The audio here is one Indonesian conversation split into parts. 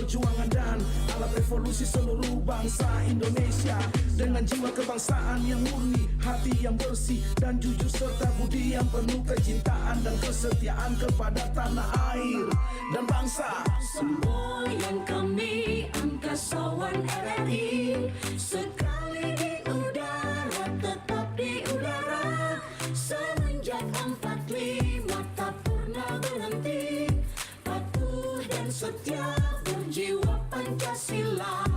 perjuangan dan alat revolusi seluruh bangsa Indonesia. Dengan jiwa kebangsaan yang murni, hati yang bersih dan jujur serta budi yang penuh kecintaan dan kesetiaan kepada tanah air dan bangsa. Semboyan kami angkasawan RRI, sekali di udara tetap di udara. Semenjak 45 tak pernah berhenti, patuh dan setia berjiwa Pancasila.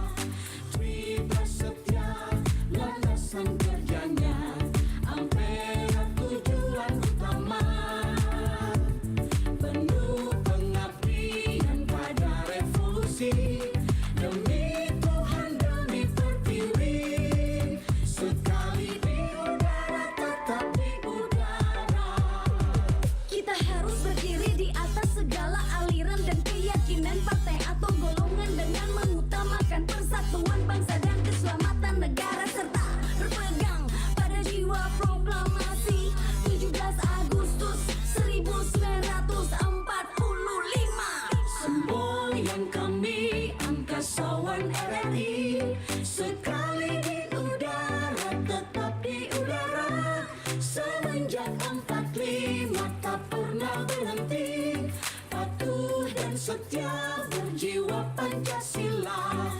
Tribras setia landasan kerjanya, Ampera tujuan utama. Penuh pengabdian pada revolusi, demi Tuhan demi pertiwi. Sekali di udara tetap di udara. Kita harus berdiri di atas segala aliran dan keyakinan partai atau golongan dengan mengutamakan persatuan bangsa dan keselamatan negara serta berpegang pada jiwa proklamasi 17 Agustus 1945. Semboyan kami angkasawan RRI, sekali di udara tetap di udara. Semenjak 45 tak pernah berhenti, patuh dan setia berjiwa Pancasila.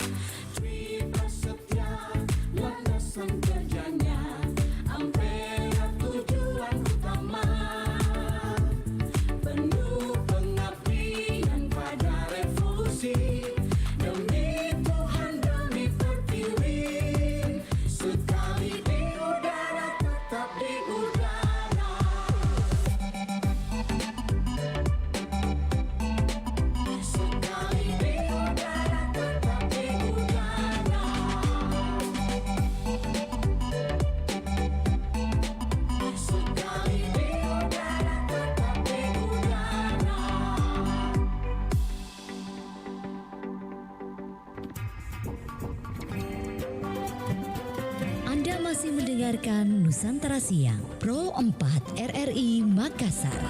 Tribras setia landasan kerjanya, Ampera tujuan utama. Penuh pengabdian pada revolusi, demi Tuhan demi pertiwi. Sekali di udara tetap di udara. Sekali di udara tetap di udara. Sekali di udara tetap di udara. Anda masih mendengarkan Nusantara Siang, Pro 4 RRI Makassar.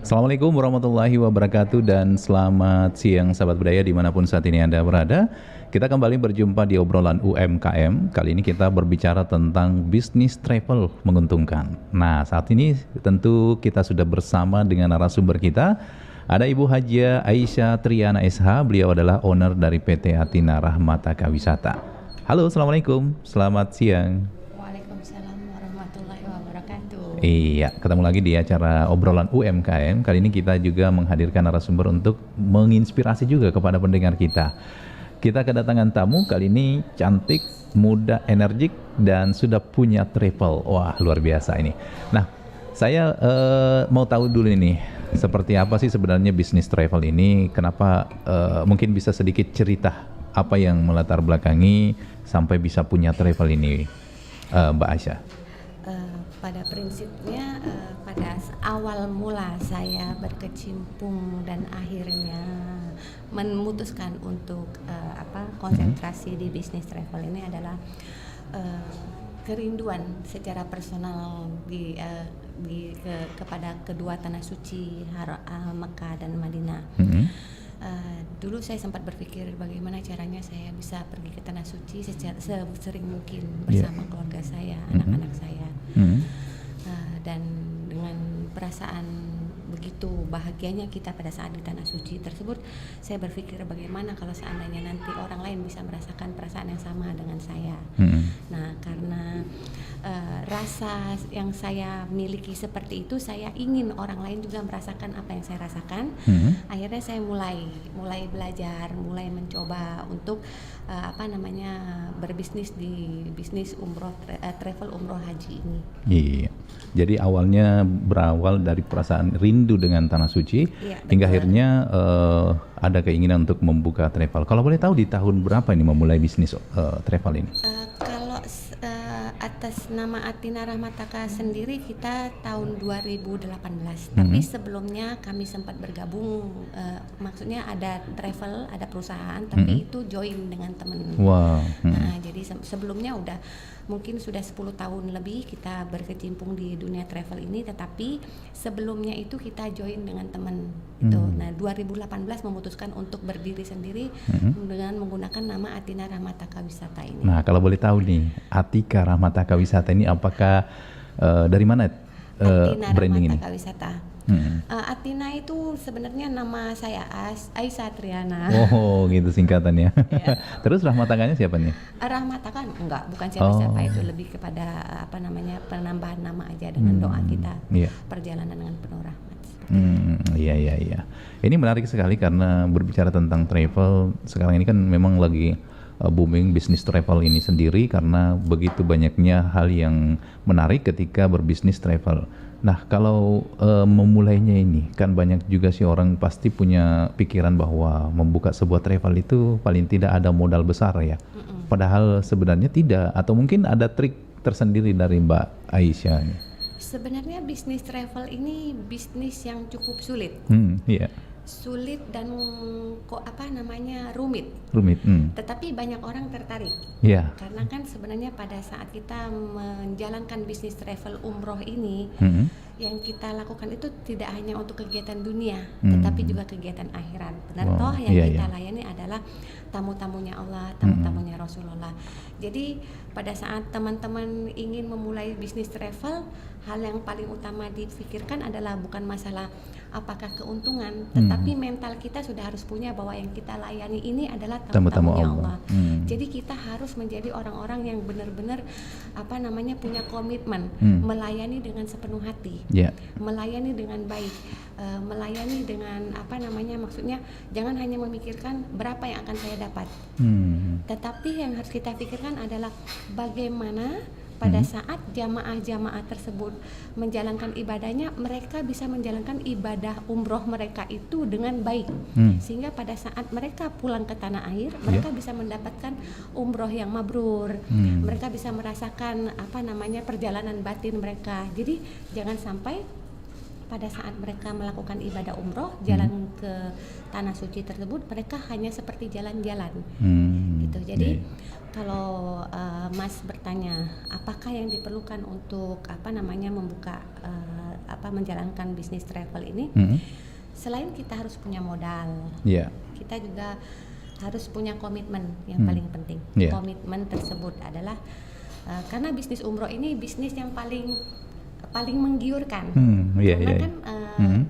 Assalamualaikum warahmatullahi wabarakatuh dan selamat siang sahabat budaya dimanapun saat ini Anda berada. Kita kembali berjumpa di obrolan UMKM. Kali ini kita berbicara tentang bisnis travel menguntungkan. Nah, saat ini tentu kita sudah bersama dengan narasumber kita. Ada Ibu Hajia Aisyah Triana SH. Beliau adalah owner dari PT Atina Rahmataka Wisata. Halo, Assalamualaikum. Selamat siang. Waalaikumsalam warahmatullahi wabarakatuh. Iya, ketemu lagi di acara obrolan UMKM. Kali ini kita juga menghadirkan narasumber untuk menginspirasi juga kepada pendengar kita. Kita kedatangan tamu kali ini cantik, muda, energik, dan sudah punya travel. Wah, luar biasa ini. Nah, saya mau tahu dulu ini, seperti apa sih sebenarnya bisnis travel ini? Kenapa mungkin bisa sedikit cerita apa yang melatar belakangi sampai bisa punya travel ini, Mbak Aisyah? Pada prinsipnya pada awal mula saya berkecimpung dan akhirnya memutuskan untuk konsentrasi di bisnis travel ini adalah kerinduan secara personal kepada kedua tanah suci Mekah dan Madinah. Dulu saya sempat berpikir bagaimana caranya saya bisa pergi ke tanah suci sesering mungkin bersama keluarga saya, anak-anak saya. Dan dengan perasaan begitu bahagianya kita pada saat di tanah suci tersebut, saya berpikir bagaimana kalau seandainya nanti orang lain bisa merasakan perasaan yang sama dengan saya. Nah, karena rasa yang saya miliki seperti itu, saya ingin orang lain juga merasakan apa yang saya rasakan. Akhirnya saya mulai belajar, mulai mencoba untuk berbisnis di bisnis umroh, travel umroh haji ini. Iya. Jadi awalnya berawal dari perasaan rindu dengan tanah suci, hingga akhirnya ada keinginan untuk membuka travel. Kalau boleh tahu di tahun berapa ini memulai bisnis travel ini? Kalau Atas nama Atina Rahmataka sendiri kita tahun 2018. Tapi sebelumnya kami sempat bergabung, maksudnya ada travel, ada perusahaan, tapi itu join dengan teman. Wow. Nah, jadi sebelumnya udah mungkin sudah 10 tahun lebih kita berkecimpung di dunia travel ini, tetapi sebelumnya itu kita join dengan teman itu. Nah, 2018 memutuskan untuk berdiri sendiri dengan menggunakan nama Atina Rahmataka Wisata ini. Nah, kalau boleh tahu nih, Atika Rahmataka Wisata ini apakah dari mana Atina branding ini? Rahmataka Wisata. Atina itu sebenarnya nama saya Aisyah Triana. Oh, gitu singkatannya. Ya. Terus Rahmatakanya siapa nih? Rahmataka enggak, bukan siapa-siapa, itu lebih kepada penambahan nama aja dengan doa kita. Iya. Perjalanan dengan penuh rahmat. Iya. Ini menarik sekali karena berbicara tentang travel, sekarang ini kan memang lagi booming bisnis travel ini sendiri karena begitu banyaknya hal yang menarik ketika berbisnis travel. Nah, kalau memulainya ini kan banyak juga sih orang pasti punya pikiran bahwa membuka sebuah travel itu paling tidak ada modal besar ya. Padahal sebenarnya tidak, atau mungkin ada trik tersendiri dari Mbak Aisyah. Sebenarnya bisnis travel ini bisnis yang cukup sulit. Iya. Sulit dan rumit. Tetapi banyak orang tertarik. Iya. Karena kan sebenarnya pada saat kita menjalankan bisnis travel umroh ini, yang kita lakukan itu tidak hanya untuk kegiatan dunia, tetapi juga kegiatan akhirat. Benar toh yang kita layani adalah tamu-tamunya Allah, tamu-tamunya Rasulullah. Jadi pada saat teman-teman ingin memulai bisnis travel, hal yang paling utama dipikirkan adalah bukan masalah apakah keuntungan, tetapi mental kita sudah harus punya bahwa yang kita layani ini adalah tamu-tamunya Allah. Jadi kita harus menjadi orang-orang yang benar-benar punya komitmen, melayani dengan sepenuh hati, melayani dengan baik, melayani dengan maksudnya jangan hanya memikirkan berapa yang akan saya dapat, tetapi yang harus kita pikirkan adalah bagaimana pada saat jamaah-jamaah tersebut menjalankan ibadahnya, mereka bisa menjalankan ibadah umroh mereka itu dengan baik, sehingga pada saat mereka pulang ke tanah air, mereka bisa mendapatkan umroh yang mabrur, mereka bisa merasakan perjalanan batin mereka. Jadi jangan sampai pada saat mereka melakukan ibadah umroh, jalan ke tanah suci tersebut, mereka hanya seperti jalan-jalan, gitu. Jadi kalau Mas bertanya apakah yang diperlukan untuk membuka menjalankan bisnis travel ini, selain kita harus punya modal, kita juga harus punya komitmen yang paling penting. Komitmen tersebut adalah karena bisnis umroh ini bisnis yang paling menggiurkan, karena kan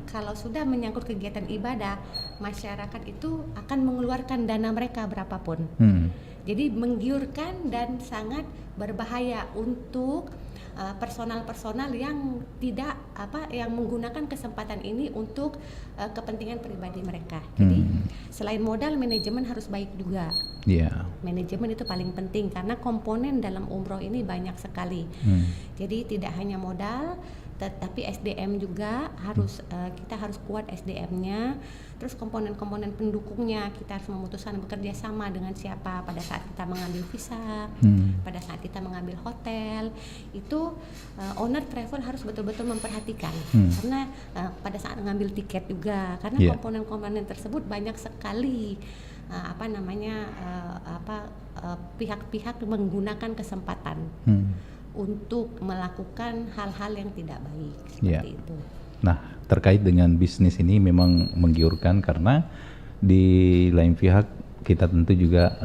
kalau sudah menyangkut kegiatan ibadah, masyarakat itu akan mengeluarkan dana mereka berapapun. Jadi menggiurkan dan sangat berbahaya untuk personal-personal yang tidak yang menggunakan kesempatan ini untuk kepentingan pribadi mereka. Jadi selain modal, manajemen harus baik juga. Manajemen itu paling penting karena komponen dalam umroh ini banyak sekali. Jadi tidak hanya modal, tetapi SDM juga harus kita harus kuat SDM-nya. Terus komponen-komponen pendukungnya kita harus memutuskan bekerja sama dengan siapa pada saat kita mengambil visa, pada saat kita mengambil hotel. Itu owner travel harus betul-betul memperhatikan, karena pada saat mengambil tiket juga, karena komponen-komponen tersebut banyak sekali pihak-pihak menggunakan kesempatan untuk melakukan hal-hal yang tidak baik seperti itu. Nah, terkait dengan bisnis ini memang menggiurkan karena di lain pihak kita tentu juga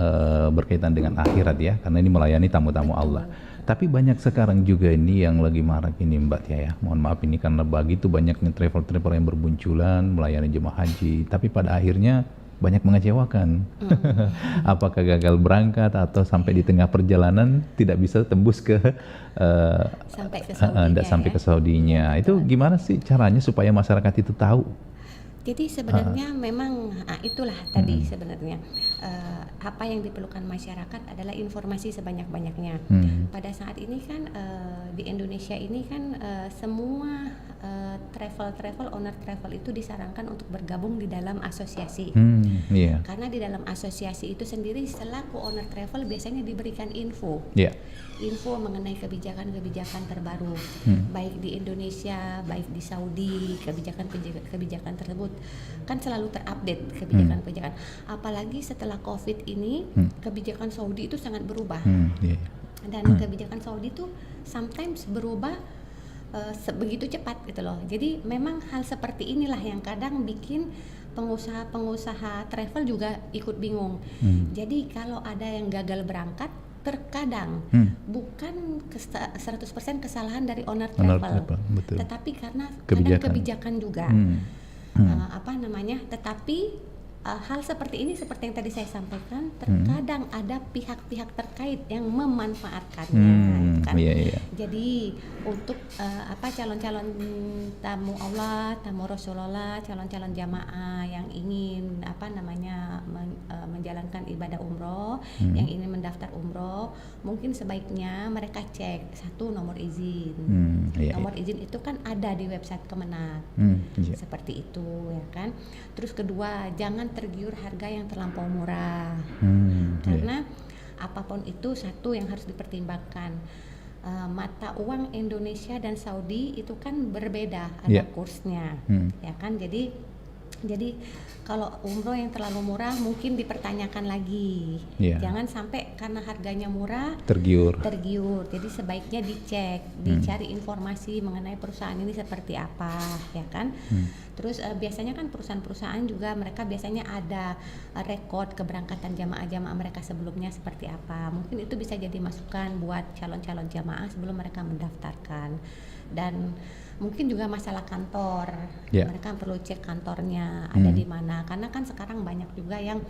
berkaitan dengan akhirat ya, karena ini melayani tamu-tamu Allah. Tapi banyak sekarang juga ini yang lagi marak ini Mbak Tia ya. Mohon maaf ini karena begitu banyaknya travel-travel yang bermunculan melayani jemaah haji, tapi pada akhirnya banyak mengecewakan. Apakah gagal berangkat atau sampai di tengah perjalanan tidak bisa tembus ke sampai ke Saudinya. Itu gimana sih caranya supaya masyarakat itu tahu? Jadi sebenarnya memang itulah tadi sebenarnya apa yang diperlukan masyarakat adalah informasi sebanyak-banyaknya. Pada saat ini kan di Indonesia ini kan semua owner travel itu disarankan untuk bergabung di dalam asosiasi. Iya. Karena di dalam asosiasi itu sendiri selaku owner travel biasanya diberikan info. Iya. Info mengenai kebijakan-kebijakan terbaru, baik di Indonesia, baik di Saudi, kebijakan tersebut kan selalu terupdate kebijakan-kebijakan. Apalagi setelah COVID ini, kebijakan Saudi itu sangat berubah. Iya. Dan kebijakan Saudi itu sometimes berubah begitu cepat gitu loh. Jadi memang hal seperti inilah yang kadang bikin pengusaha travel juga ikut bingung. Jadi kalau ada yang gagal berangkat, terkadang bukan 100% kesalahan dari owner travel, betul. tetapi karena kebijakan juga. Tetapi hal seperti ini seperti yang tadi saya sampaikan, terkadang ada pihak-pihak terkait yang memanfaatkannya, kan? Iya. Jadi untuk calon-calon tamu Allah, tamu Rasulullah, calon-calon jamaah yang ingin menjalankan ibadah umroh, yang ingin mendaftar umroh, mungkin sebaiknya mereka cek satu nomor izin. Nomor izin itu kan ada di website Kemenag, seperti itu ya kan. Terus kedua, jangan tergiur harga yang terlampau murah, karena apapun itu satu yang harus dipertimbangkan, mata uang Indonesia dan Saudi itu kan berbeda, ada kursnya, ya kan. Jadi kalau umroh yang terlalu murah mungkin dipertanyakan lagi. Jangan sampai karena harganya murah tergiur. Jadi sebaiknya dicek, dicari informasi mengenai perusahaan ini seperti apa, ya kan. Terus biasanya kan perusahaan-perusahaan juga mereka biasanya ada rekod keberangkatan jamaah-jamaah mereka sebelumnya seperti apa. Mungkin itu bisa jadi masukan buat calon-calon jamaah sebelum mereka mendaftarkan. Dan mungkin juga masalah kantor, mereka perlu cek kantornya ada di mana, karena kan sekarang banyak juga yang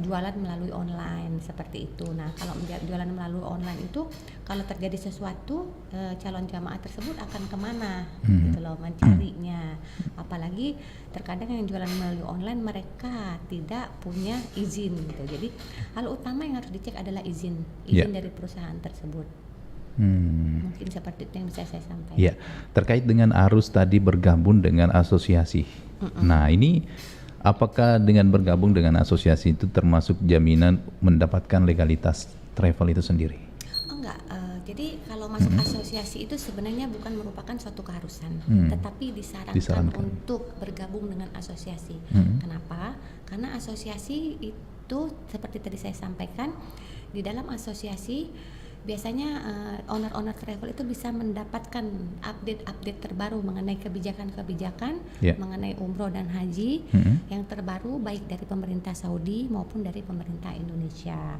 jualan melalui online seperti itu. Nah, kalau jualan melalui online itu kalau terjadi sesuatu, calon jamaah tersebut akan kemana gitu loh mencarinya. Apalagi terkadang yang jualan melalui online mereka tidak punya izin gitu. Jadi hal utama yang harus dicek adalah izin dari perusahaan tersebut. Mungkin seperti itu yang bisa saya sampaikan. Ya, terkait dengan arus tadi bergabung dengan asosiasi. Nah, ini apakah dengan bergabung dengan asosiasi itu termasuk jaminan mendapatkan legalitas travel itu sendiri? Enggak. Jadi kalau masuk asosiasi itu sebenarnya bukan merupakan suatu keharusan, tetapi disarankan untuk bergabung dengan asosiasi. Kenapa? Karena asosiasi itu seperti tadi saya sampaikan, di dalam asosiasi biasanya owner travel itu bisa mendapatkan update terbaru mengenai kebijakan mengenai umroh dan haji yang terbaru baik dari pemerintah Saudi maupun dari pemerintah Indonesia.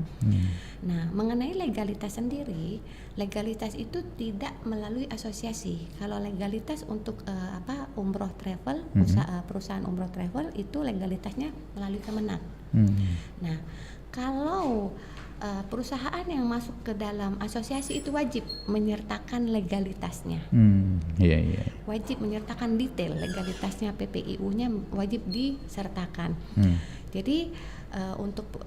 Nah, mengenai legalitas sendiri, legalitas itu tidak melalui asosiasi. Kalau legalitas untuk umroh travel, perusahaan umroh travel itu legalitasnya melalui Kemenag. Nah, kalau perusahaan yang masuk ke dalam asosiasi itu wajib menyertakan legalitasnya. Wajib menyertakan detail legalitasnya, PPIU-nya wajib disertakan. Jadi untuk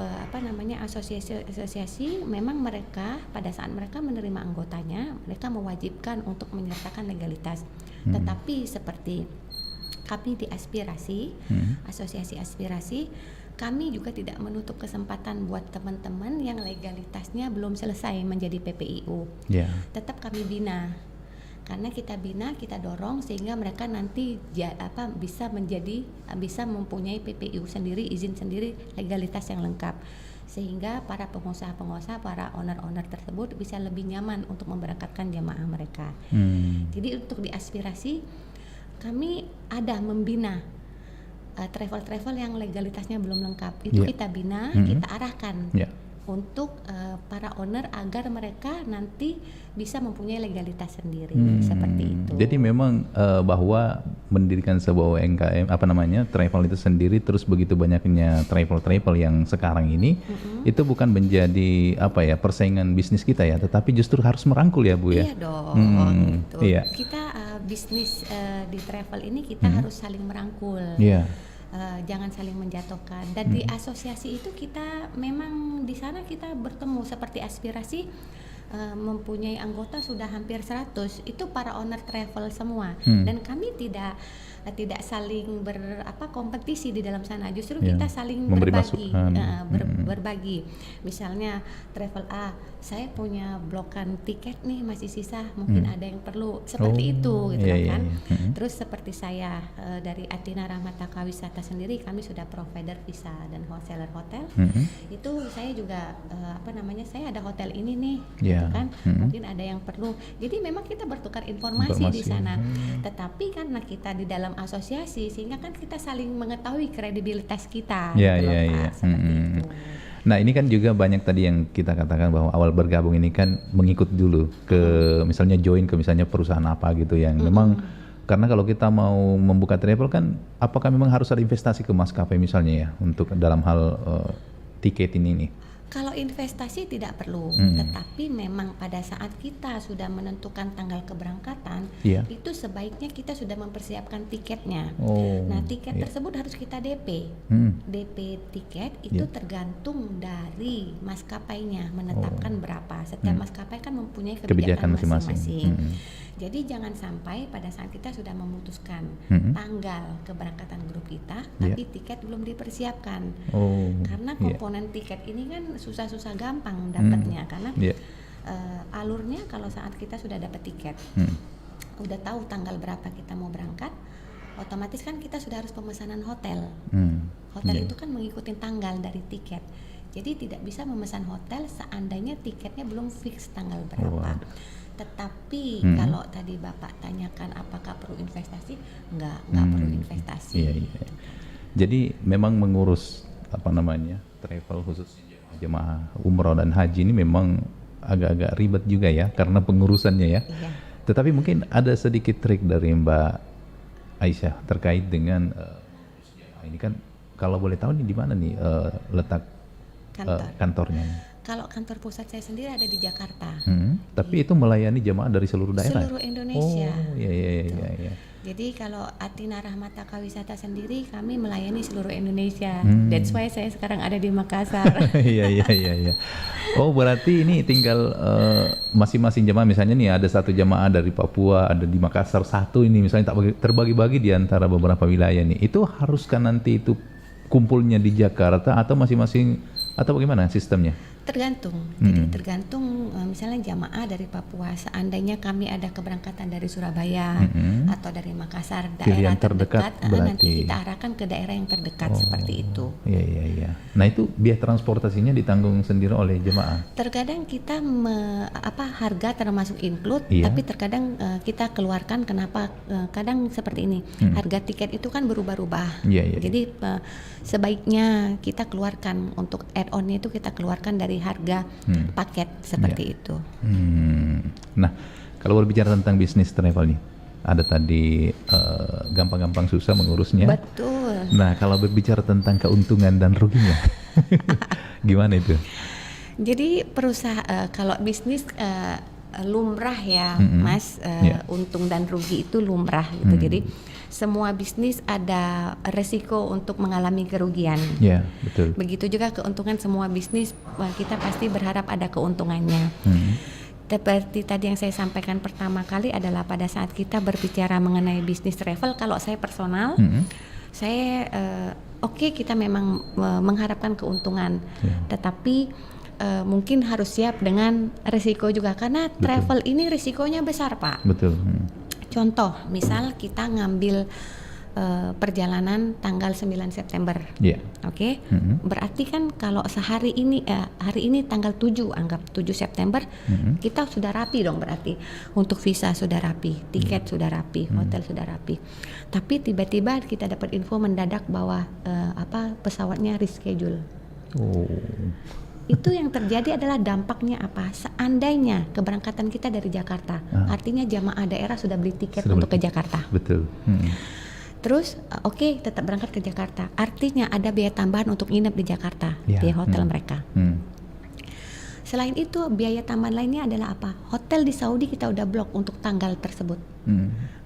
asosiasi memang mereka pada saat mereka menerima anggotanya, mereka mewajibkan untuk menyertakan legalitas. Tetapi seperti kami di aspirasi, asosiasi aspirasi, kami juga tidak menutup kesempatan buat teman-teman yang legalitasnya belum selesai menjadi PPIU. Tetap kami bina. Karena kita bina, kita dorong sehingga mereka nanti bisa mempunyai PPIU sendiri, izin sendiri, legalitas yang lengkap. Sehingga para pengusaha-pengusaha, para owner-owner tersebut bisa lebih nyaman untuk memberangkatkan jamaah mereka. Jadi untuk di aspirasi kami ada membina travel yang legalitasnya belum lengkap, itu kita bina, kita arahkan untuk para owner agar mereka nanti bisa mempunyai legalitas sendiri, seperti itu. Jadi memang bahwa mendirikan sebuah UMKM travel itu sendiri, terus begitu banyaknya travel yang sekarang ini itu bukan menjadi persaingan bisnis kita ya, tetapi justru harus merangkul ya Bu ya. Iya dong. Gitu. Kita bisnis di travel ini kita harus saling merangkul. jangan saling menjatuhkan. Dan di asosiasi itu kita memang di sana kita bertemu seperti aspirasi mempunyai anggota sudah hampir 100, itu para owner travel semua. Dan kami tidak saling kompetisi di dalam sana, justru kita saling memberi berbagi, masukan. berbagi. Misalnya travel A, saya punya blokan tiket nih masih sisa, mungkin ada yang perlu seperti itu gitu kan. Terus seperti saya dari Athina Rahmataka Wisata sendiri, kami sudah provider visa dan wholesaler hotel. Itu saya juga saya ada hotel ini nih, gitu kan. Mungkin ada yang perlu. Jadi memang kita bertukar informasi di sana. Tetapi karena kita di dalam asosiasi, sehingga kan kita saling mengetahui kredibilitas kita. Seperti itu. Nah ini kan juga banyak tadi yang kita katakan bahwa awal bergabung ini kan mengikut dulu ke misalnya join ke misalnya perusahaan apa gitu yang memang, karena kalau kita mau membuka travel kan apakah memang harus ada investasi ke maskapai misalnya ya untuk dalam hal tiket ini nih? Kalau investasi tidak perlu, tetapi memang pada saat kita sudah menentukan tanggal keberangkatan, itu sebaiknya kita sudah mempersiapkan tiketnya. Nah, tiket tersebut harus kita DP. DP tiket itu tergantung dari maskapainya menetapkan berapa. Setiap maskapai kan mempunyai kebijakan masing-masing. Jadi jangan sampai pada saat kita sudah memutuskan tanggal keberangkatan grup kita, tapi tiket belum dipersiapkan. Karena komponen tiket ini kan susah-susah gampang dapatnya, karena alurnya kalau saat kita sudah dapat tiket, udah tahu tanggal berapa kita mau berangkat, otomatis kan kita sudah harus pemesanan hotel. Hotel itu kan mengikuti tanggal dari tiket. Jadi tidak bisa memesan hotel seandainya tiketnya belum fix tanggal berapa. Tetapi kalau tadi Bapak tanyakan apakah perlu investasi, enggak perlu investasi. Jadi memang mengurus travel khusus jemaah umroh dan haji ini memang agak-agak ribet juga ya karena pengurusannya ya. Tetapi mungkin ada sedikit trik dari Mbak Aisyah terkait dengan ini kan kalau boleh tahu nih di mana nih letak kantornya? Kalau kantor pusat saya sendiri ada di Jakarta. Tapi itu melayani jemaah dari seluruh daerah? Seluruh Indonesia. Iya. Jadi kalau Athina Rahmataka Wisata sendiri kami melayani seluruh Indonesia. That's why saya sekarang ada di Makassar. Iya. Oh berarti ini tinggal masing-masing jemaah, misalnya nih ada satu jemaah dari Papua, ada di Makassar satu ini misalnya terbagi-bagi di antara beberapa wilayah nih. Itu haruskah nanti itu kumpulnya di Jakarta atau masing-masing atau bagaimana sistemnya? Tergantung. Jadi tergantung misalnya jamaah dari Papua, seandainya kami ada keberangkatan dari Surabaya atau dari Makassar, daerah terdekat, nanti kita arahkan ke daerah yang terdekat seperti itu. Iya. Nah itu biaya transportasinya ditanggung sendiri oleh jemaah. Terkadang kita harga termasuk include, tapi terkadang kita keluarkan. Kenapa? Kadang seperti ini. Harga tiket itu kan berubah-ubah. Jadi sebaiknya kita keluarkan untuk add-on-nya itu kita keluarkan dari harga paket seperti itu. Nah, kalau berbicara tentang bisnis travel nih, ada tadi gampang-gampang susah mengurusnya. Betul. Nah, kalau berbicara tentang keuntungan dan ruginya, gimana itu? Jadi perusahaan kalau bisnis lumrah ya, Mas, untung dan rugi itu lumrah gitu. Jadi semua bisnis ada resiko untuk mengalami kerugian. Betul. Begitu juga keuntungan, semua bisnis kita pasti berharap ada keuntungannya. Seperti tadi yang saya sampaikan pertama kali adalah pada saat kita berbicara mengenai bisnis travel, kalau saya personal, saya kita memang mengharapkan keuntungan, tetapi mungkin harus siap dengan resiko juga karena travel ini resikonya besar, Pak. Betul. Contoh, misal kita ngambil perjalanan tanggal 9 September. Oke? Berarti kan kalau hari ini tanggal 7, anggap 7 September, kita sudah rapi dong berarti. Untuk visa sudah rapi, tiket sudah rapi, hotel sudah rapi. Tapi tiba-tiba kita dapat info mendadak bahwa pesawatnya reschedule. Itu yang terjadi adalah dampaknya apa? Seandainya keberangkatan kita dari Jakarta, artinya jamaah daerah sudah beli tiket untuk ke Jakarta. Betul. Terus tetap berangkat ke Jakarta, artinya ada biaya tambahan untuk nginep di Jakarta, di hotel mereka. Selain itu biaya tambahan lainnya adalah apa? Hotel di Saudi kita udah blok untuk tanggal tersebut.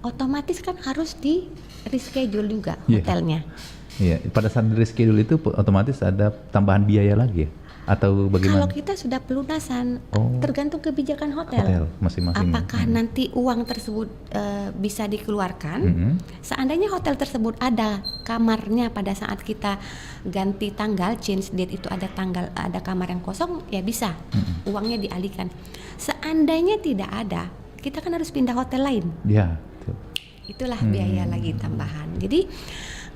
Otomatis kan harus di reschedule juga hotelnya. Iya, pada saat reschedule itu otomatis ada tambahan biaya lagi ya? Atau bagaimana? Kalau kita sudah pelunasan, Oh. tergantung kebijakan Hotel hotel. masing-masing. Apakah nanti uang tersebut bisa dikeluarkan? Mhm. Seandainya hotel tersebut ada kamarnya pada saat kita ganti tanggal, change date itu ada kamar yang kosong, ya bisa uangnya dialihkan. Seandainya tidak ada, kita kan harus pindah hotel lain. Ya, betul. Itulah biaya lagi tambahan. Jadi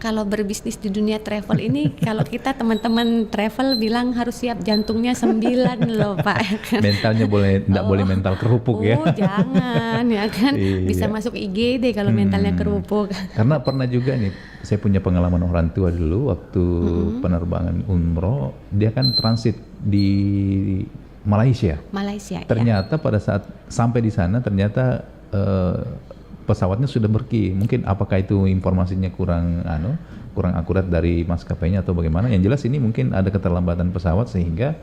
kalau berbisnis di dunia travel ini, kalau kita teman-teman travel bilang harus siap jantungnya 9 loh Pak. Mentalnya enggak boleh mental kerupuk ya. Oh jangan ya kan, Iya. bisa masuk IGD kalau mentalnya kerupuk. Karena pernah juga nih, saya punya pengalaman orang tua dulu waktu penerbangan umroh, dia kan transit di Malaysia. Malaysia ya. Ternyata pada saat sampai di sana ternyata pesawatnya sudah berki. Mungkin apakah itu informasinya kurang akurat dari maskapainya atau bagaimana? Yang jelas ini mungkin ada keterlambatan pesawat sehingga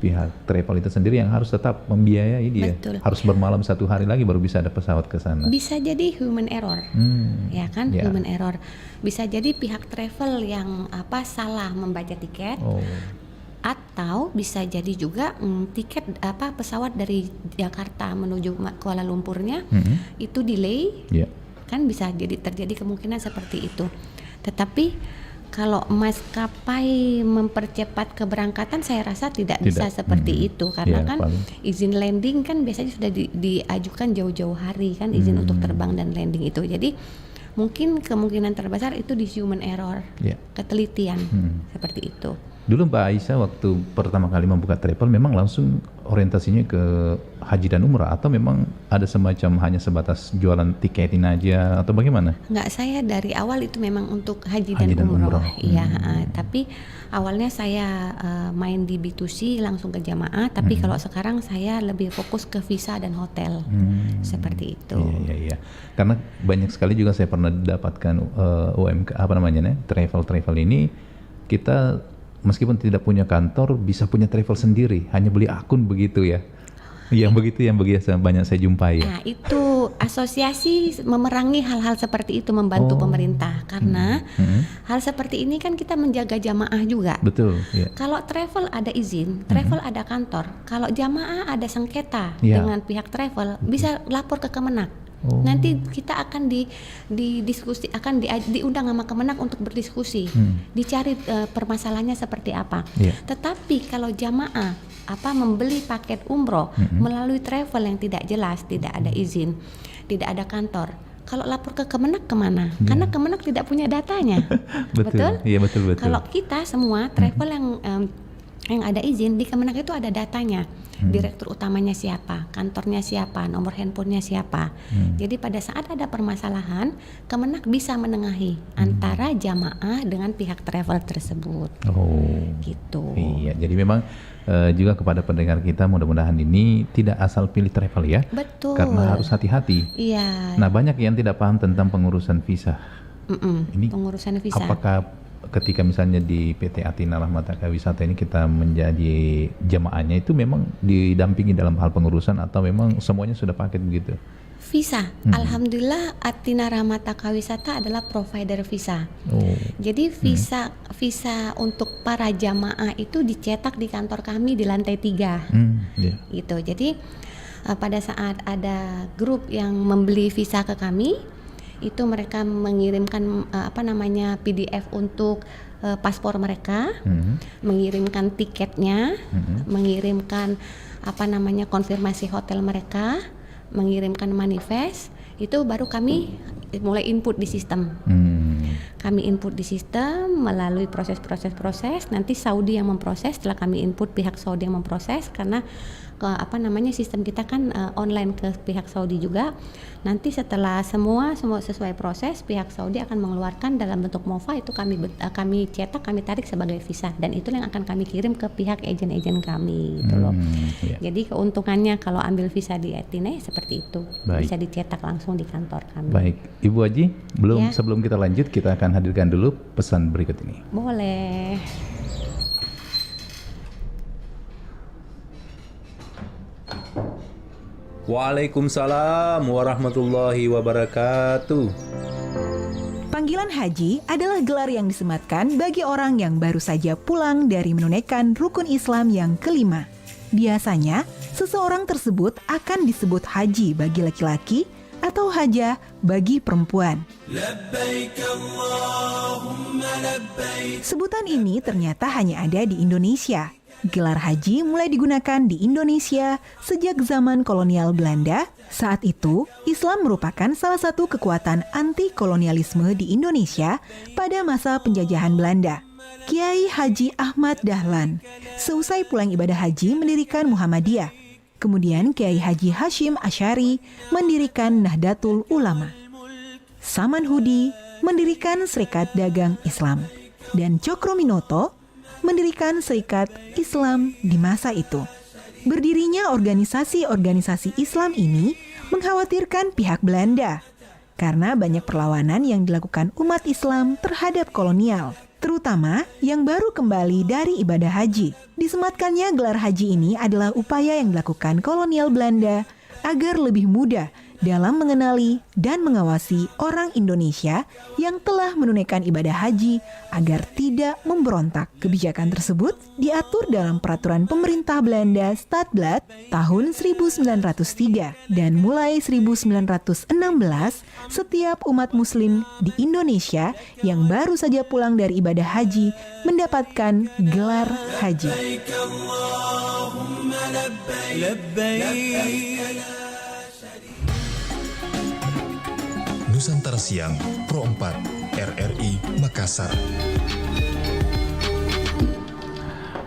pihak travel itu sendiri yang harus tetap membiayai dia. Betul. Harus bermalam 1 hari lagi baru bisa ada pesawat ke sana. Bisa jadi human error. Ya kan, Ya. human error. Bisa jadi pihak travel yang salah membaca tiket. Oh. Atau bisa jadi juga tiket pesawat dari Jakarta menuju Kuala Lumpurnya itu delay, Ya. kan bisa jadi terjadi kemungkinan seperti itu. Tetapi kalau maskapai mempercepat keberangkatan, saya rasa tidak bisa seperti itu karena Ya, kan paling. izin landing kan biasanya sudah diajukan jauh-jauh hari kan, izin untuk terbang dan landing itu. Jadi mungkin kemungkinan terbesar itu di human error, Ya. ketelitian seperti itu. Dulu Mbak Aisyah waktu pertama kali membuka travel memang langsung orientasinya ke haji dan umrah atau memang ada semacam hanya sebatas jualan tiketin aja atau bagaimana? Enggak, saya dari awal itu memang untuk haji Haji dan dan umroh. umroh. Iya, tapi awalnya saya main di B2C langsung ke jamaah, tapi kalau sekarang saya lebih fokus ke visa dan hotel. Seperti itu. Iya. Karena banyak sekali juga saya pernah dapatkan UMK travel ini kita meskipun tidak punya kantor bisa punya travel sendiri, hanya beli akun begitu ya. Yang begitu yang biasa banyak saya jumpai ya. Nah, itu asosiasi memerangi hal-hal seperti itu, membantu pemerintah karena hal seperti ini kan kita menjaga jamaah juga. Betul, ya. Kalau travel ada izin, travel ada kantor. Kalau jamaah ada sengketa Ya. dengan pihak travel, bisa lapor ke Kemenak. Nanti kita akan diundang sama Kemenak untuk berdiskusi, dicari permasalahannya seperti apa. Ya. Tetapi kalau jamaah membeli paket umroh melalui travel yang tidak jelas, tidak ada izin, tidak ada kantor, kalau lapor ke Kemenak kemana? Karena Kemenak tidak punya datanya. Betul. Iya, betul. Kalau kita semua travel yang ada izin di Kemenak itu ada datanya. Direktur utamanya siapa, kantornya siapa, nomor handphonenya siapa. Jadi pada saat ada permasalahan, Kemenak bisa menengahi antara jamaah dengan pihak travel tersebut. Oh. Gitu. Iya, jadi memang juga kepada pendengar kita mudah-mudahan ini tidak asal pilih travel ya. Betul. Karena harus hati-hati. Iya. Nah, banyak yang tidak paham tentang pengurusan visa. Ini pengurusan visa. apakah ketika misalnya di PT Athina Rahmataka Wisata ini kita menjadi jamaahnya itu memang didampingi dalam hal pengurusan atau memang semuanya sudah paket begitu? Visa, alhamdulillah Athina Rahmataka Wisata adalah provider visa. Oh. Jadi visa untuk para jamaah itu dicetak di kantor kami di lantai 3. Iya. Gitu. Jadi pada saat ada grup yang membeli visa ke kami, itu mereka mengirimkan PDF untuk paspor mereka, mengirimkan tiketnya, mengirimkan konfirmasi hotel mereka, mengirimkan manifest, itu baru kami mulai input di sistem. Kami input di sistem melalui proses, nanti Saudi yang memproses. Setelah kami input, pihak Saudi yang memproses karena sistem kita kan online ke pihak Saudi juga. Nanti setelah semua sesuai proses, pihak Saudi akan mengeluarkan dalam bentuk MOFA, itu kami cetak, kami tarik sebagai visa, dan itu yang akan kami kirim ke pihak ejen-ejen kami gitu loh. Iya. Jadi keuntungannya kalau ambil visa di Athina seperti itu. Baik. Bisa dicetak langsung di kantor kami. Baik, Ibu Haji, Ya. sebelum kita lanjut kita akan hadirkan dulu pesan berikut ini. Boleh. Waalaikumsalam warahmatullahi wabarakatuh. Panggilan haji adalah gelar yang disematkan bagi orang yang baru saja pulang dari menunaikan rukun Islam yang kelima. Biasanya, seseorang tersebut akan disebut haji bagi laki-laki atau hajah bagi perempuan. Sebutan ini ternyata hanya ada di Indonesia. Gelar haji mulai digunakan di Indonesia sejak zaman kolonial Belanda. Saat itu, Islam merupakan salah satu kekuatan anti-kolonialisme di Indonesia pada masa penjajahan Belanda. Kiai Haji Ahmad Dahlan, seusai pulang ibadah haji mendirikan Muhammadiyah. Kemudian Kiai Haji Hashim Asy'ari mendirikan Nahdlatul Ulama. Saman Hudi mendirikan Serikat Dagang Islam. Dan Cokro Minoto mendirikan Serikat Islam di masa itu. Berdirinya organisasi-organisasi Islam ini mengkhawatirkan pihak Belanda karena banyak perlawanan yang dilakukan umat Islam terhadap kolonial, terutama yang baru kembali dari ibadah haji. Disematkannya gelar haji ini adalah upaya yang dilakukan kolonial Belanda agar lebih mudah dalam mengenali dan mengawasi orang Indonesia yang telah menunaikan ibadah haji agar tidak memberontak. Kebijakan tersebut diatur dalam Peraturan Pemerintah Belanda Stadblad tahun 1903 dan mulai 1916 setiap umat muslim di Indonesia yang baru saja pulang dari ibadah haji mendapatkan gelar haji. Nusantara Siang Pro 4 RRI Makassar.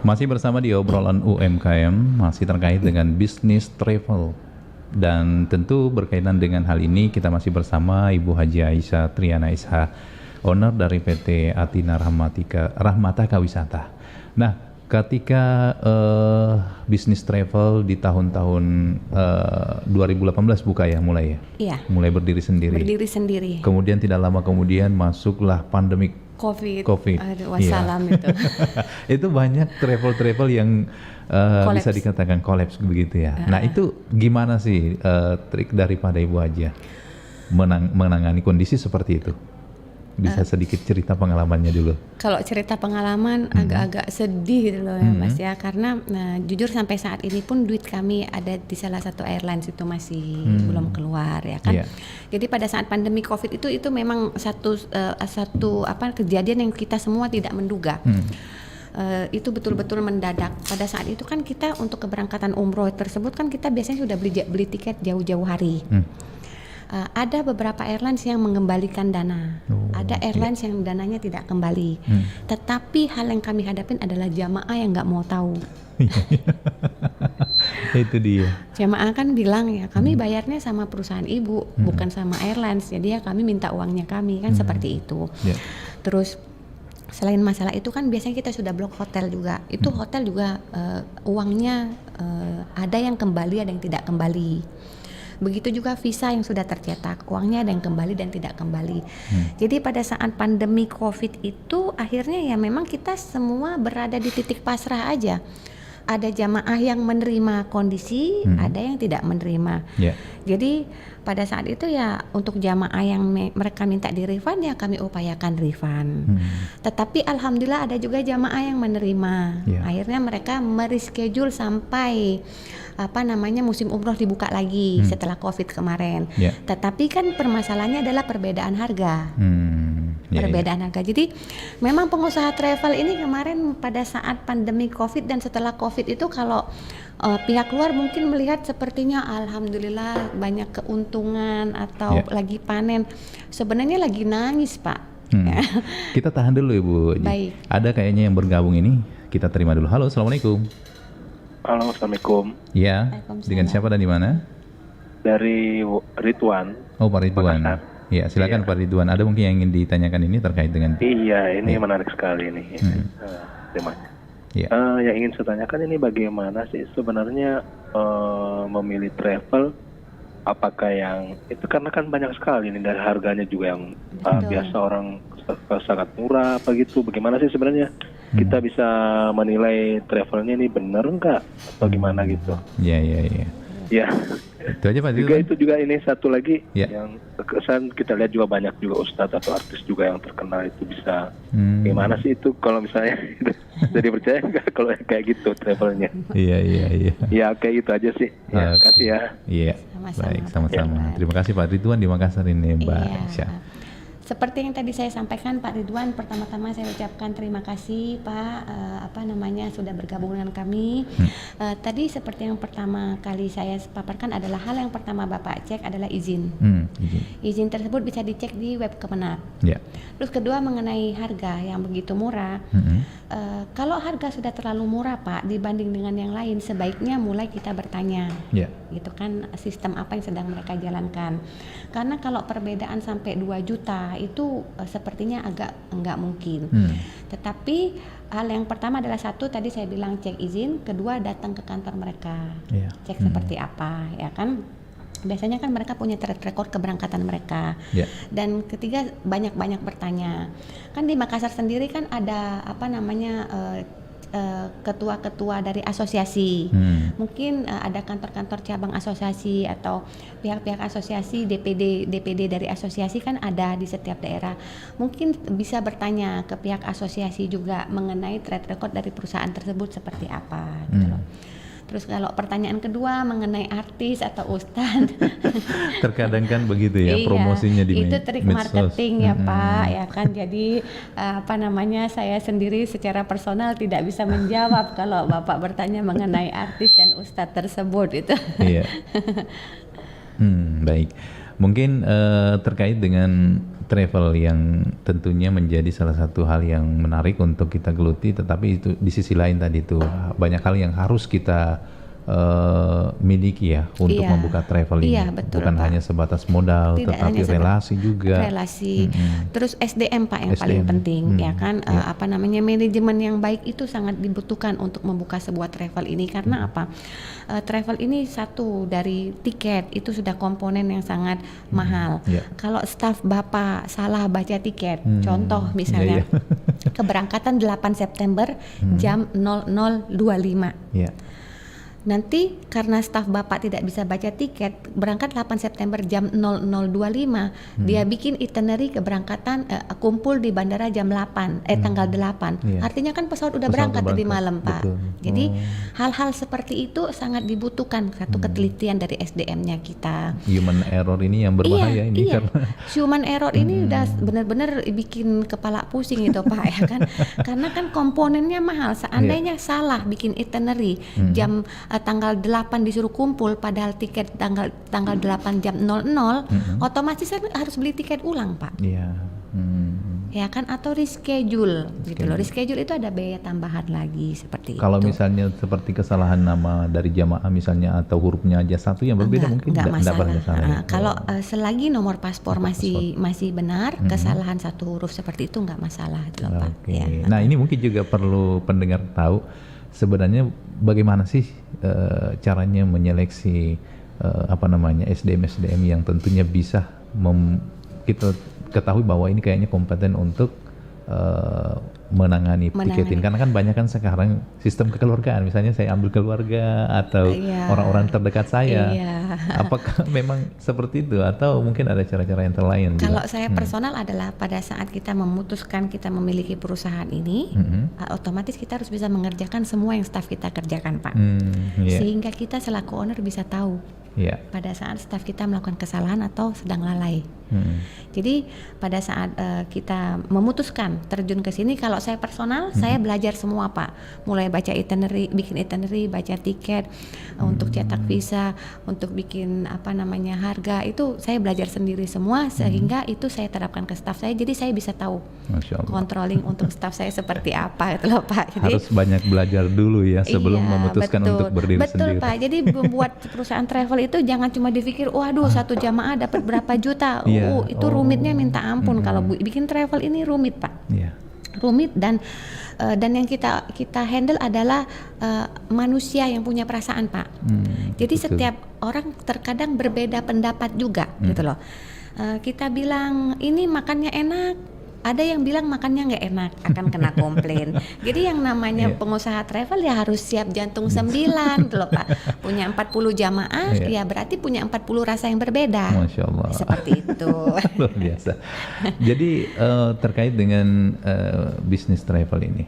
Masih bersama di obrolan UMKM, masih terkait dengan bisnis travel. Dan tentu berkaitan dengan hal ini kita masih bersama Ibu Haji Aisyah Triana Isha, owner dari PT Atina Rahmataka Wisata. Nah, ketika bisnis travel di tahun-tahun 2018 buka ya mulai ya? Iya. Mulai berdiri sendiri. Berdiri sendiri. Kemudian tidak lama kemudian masuklah pandemi COVID. Aduh, wassalam itu. Itu banyak travel yang bisa dikatakan kolaps begitu ya. Nah itu gimana sih trik daripada Ibu Haji menangani kondisi seperti itu? Bisa sedikit cerita pengalamannya dulu. Kalau cerita pengalaman agak-agak sedih gitu loh ya Mas ya, karena jujur sampai saat ini pun duit kami ada di salah satu airlines itu masih belum keluar ya kan. Yeah. Jadi pada saat pandemi COVID itu memang satu kejadian yang kita semua tidak menduga. Itu betul-betul mendadak. Pada saat itu kan kita untuk keberangkatan umroh tersebut kan kita biasanya sudah beli tiket jauh-jauh hari. Ada beberapa airlines yang mengembalikan dana, ada airlines yang dananya tidak kembali. Tetapi hal yang kami hadapin adalah jamaah yang nggak mau tahu. Itu dia. Jamaah kan bilang ya kami bayarnya sama perusahaan ibu, bukan sama airlines. Jadi ya kami minta uangnya kami kan seperti itu. Yeah. Terus selain masalah itu kan biasanya kita sudah blok hotel juga. Itu hotel juga uangnya ada yang kembali, ada yang tidak kembali. Begitu juga visa yang sudah tercetak, uangnya ada yang kembali dan tidak kembali. Jadi pada saat pandemi COVID itu akhirnya ya memang kita semua berada di titik pasrah aja. Ada jamaah yang menerima kondisi, ada yang tidak menerima. Yeah. Jadi pada saat itu ya untuk jamaah yang mereka minta di refund ya kami upayakan refund. Tetapi alhamdulillah ada juga jamaah yang menerima. Yeah. Akhirnya mereka mereschedule sampai musim umroh dibuka lagi setelah COVID kemarin. Yeah. Tetapi kan permasalahannya adalah perbedaan harga. Perbedaan harga. Jadi memang pengusaha travel ini kemarin pada saat pandemi COVID dan setelah COVID itu kalau pihak luar mungkin melihat sepertinya alhamdulillah banyak keuntungan atau lagi panen. Sebenarnya lagi nangis, Pak. Kita tahan dulu Ibu. Baik. Ada kayaknya yang bergabung ini. Kita terima dulu. Halo, Assalamualaikum. Halo, Assalamualaikum. Ya, dengan siapa dan di mana? Dari Ridwan. Oh, Pak Ridwan. Ya, silakan Pak Ridwan. Ada mungkin yang ingin ditanyakan ini terkait dengan? Iya, ini menarik sekali ini. Temanya. Yang ingin saya tanyakan ini bagaimana sih sebenarnya memilih travel? Apakah yang itu karena kan banyak sekali ini dari harganya juga yang biasa orang sangat murah apa gitu. Bagaimana sih sebenarnya kita bisa menilai travelnya ini benar enggak atau gimana gitu? Iya. Ya. Itu aja Pak Juga Ridwan. itu juga ini satu lagi Ya. yang kesan kita lihat juga banyak juga ustadz atau artis juga yang terkenal itu bisa gimana sih itu kalau misalnya jadi percaya nggak kalau kayak gitu travelnya? Iya. Ya kayak gitu aja sih. Ya, Oke. kasih ya. Iya. Sama-sama, Baik, Pak sama-sama. Ridwan. Terima kasih Pak Ridwan di Makassar ini, Mbak Iya. Aisyah. Seperti yang tadi saya sampaikan Pak Ridwan, pertama-tama saya ucapkan terima kasih Pak sudah bergabung dengan kami. Tadi seperti yang pertama kali saya paparkan adalah hal yang pertama Bapak cek adalah izin. Izin. Izin tersebut bisa dicek di web Kemenak. Ya. Terus kedua mengenai harga yang begitu murah. Kalau harga sudah terlalu murah Pak dibanding dengan yang lain, sebaiknya mulai kita bertanya. Ya. Gitu kan, sistem apa yang sedang mereka jalankan. Karena kalau perbedaan sampai 2 juta itu sepertinya agak enggak mungkin. Tetapi hal yang pertama adalah satu tadi saya bilang cek izin, kedua datang ke kantor mereka. Iya. Cek seperti apa, ya kan? Biasanya kan mereka punya track record keberangkatan mereka. Ya. Dan ketiga banyak-banyak bertanya. Kan di Makassar sendiri kan ada ketua-ketua dari asosiasi. Mungkin ada kantor-kantor cabang asosiasi atau pihak-pihak asosiasi, DPD dari asosiasi kan ada di setiap daerah. Mungkin bisa bertanya ke pihak asosiasi juga mengenai track record dari perusahaan tersebut seperti apa gitu loh. Terus kalau pertanyaan kedua mengenai artis atau ustadz, Terkadang kan begitu ya iya, promosinya di itu trik medsos. marketing ya Pak, ya kan. Jadi saya sendiri secara personal tidak bisa menjawab kalau Bapak bertanya mengenai artis dan ustadz tersebut itu. Iya. Baik. Mungkin terkait dengan travel yang tentunya menjadi salah satu hal yang menarik untuk kita geluti, tetapi itu di sisi lain tadi itu banyak hal yang harus kita miliki ya untuk Iya. membuka travel ini. Iya, betul, Bukan Pak. hanya sebatas modal, Tidak tetapi hanya relasi juga. relasi. Terus SDM Pak yang paling SDM. penting ya kan. Ya. Manajemen yang baik itu sangat dibutuhkan untuk membuka sebuah travel ini karena apa? Travel ini satu dari tiket itu sudah komponen yang sangat mahal. Ya. Kalau staf Bapak salah baca tiket, contoh misalnya Iya, keberangkatan 8 September jam 00.25. Ya. Nanti karena staf Bapak tidak bisa baca tiket, berangkat 8 September jam 00.25, dia bikin itinerary keberangkatan kumpul di bandara jam 8, tanggal 8. Iya. Artinya kan pesawat udah Pesawat berangkat tadi berangkat, malam, Pak. betul. Jadi hal-hal seperti itu sangat dibutuhkan satu ketelitian dari SDM-nya kita. Human error ini yang berbahaya ini iya. karena Human error ini udah benar-benar bikin kepala pusing itu Pak ya kan. Karena kan komponennya mahal. Seandainya salah bikin itinerary jam tanggal 8 disuruh kumpul padahal tiket tanggal 8 jam 00, otomatis kan harus beli tiket ulang Pak. Iya. Ya kan, atau reschedule gitu loh. Reschedule itu ada biaya tambahan lagi seperti Kalau itu. misalnya seperti kesalahan nama dari jamaah misalnya atau hurufnya aja satu yang berbeda mungkin enggak enggak masalah. bermasalah ya. Kalau selagi nomor paspor masih benar, kesalahan satu huruf seperti itu enggak masalah itu loh, Pak. Oke. Ya. Nah, ini mungkin juga perlu pendengar tahu sebenarnya bagaimana sih caranya menyeleksi SDM yang tentunya bisa kita ketahui bahwa ini kayaknya kompeten untuk menangani tiketing, karena kan banyak kan sekarang sistem kekeluargaan, misalnya saya ambil keluarga atau Iya. orang-orang terdekat saya. Iya. Apakah memang seperti itu atau mungkin ada cara-cara yang lain? Kalau juga? saya personal adalah pada saat kita memutuskan kita memiliki perusahaan ini, otomatis kita harus bisa mengerjakan semua yang staf kita kerjakan, Pak. Iya. Sehingga kita selaku owner bisa tahu Iya. pada saat staf kita melakukan kesalahan atau sedang lalai. Jadi pada saat kita memutuskan terjun ke sini, kalau saya personal, saya belajar semua Pak. Mulai baca itinerary, bikin itinerary, baca tiket, untuk cetak visa, untuk bikin harga, itu saya belajar sendiri semua sehingga itu saya terapkan ke staf saya. Jadi saya bisa tahu Masya Allah. controlling untuk staf saya seperti apa itu loh Pak. Jadi, Harus banyak belajar dulu ya sebelum iya, memutuskan betul. untuk berdiri betul, sendiri. Pak. Jadi membuat perusahaan travel itu jangan cuma dipikir, waduh satu jamaah dapat berapa juta. Iya. Itu rumitnya minta ampun. Kalau bikin travel ini rumit, Pak. Iya. Rumit dan yang kita handle adalah manusia yang punya perasaan, Pak. Jadi betul. setiap orang terkadang berbeda pendapat juga gitu loh. Kita bilang ini makannya enak, ada yang bilang makannya nggak enak, akan kena komplain. Jadi yang namanya pengusaha travel ya harus siap jantung 9 gitu loh Pak. Punya 40 jamaah, ya berarti punya 40 rasa yang berbeda. Masya Allah. Seperti itu. Luar biasa. Jadi terkait dengan bisnis travel ini,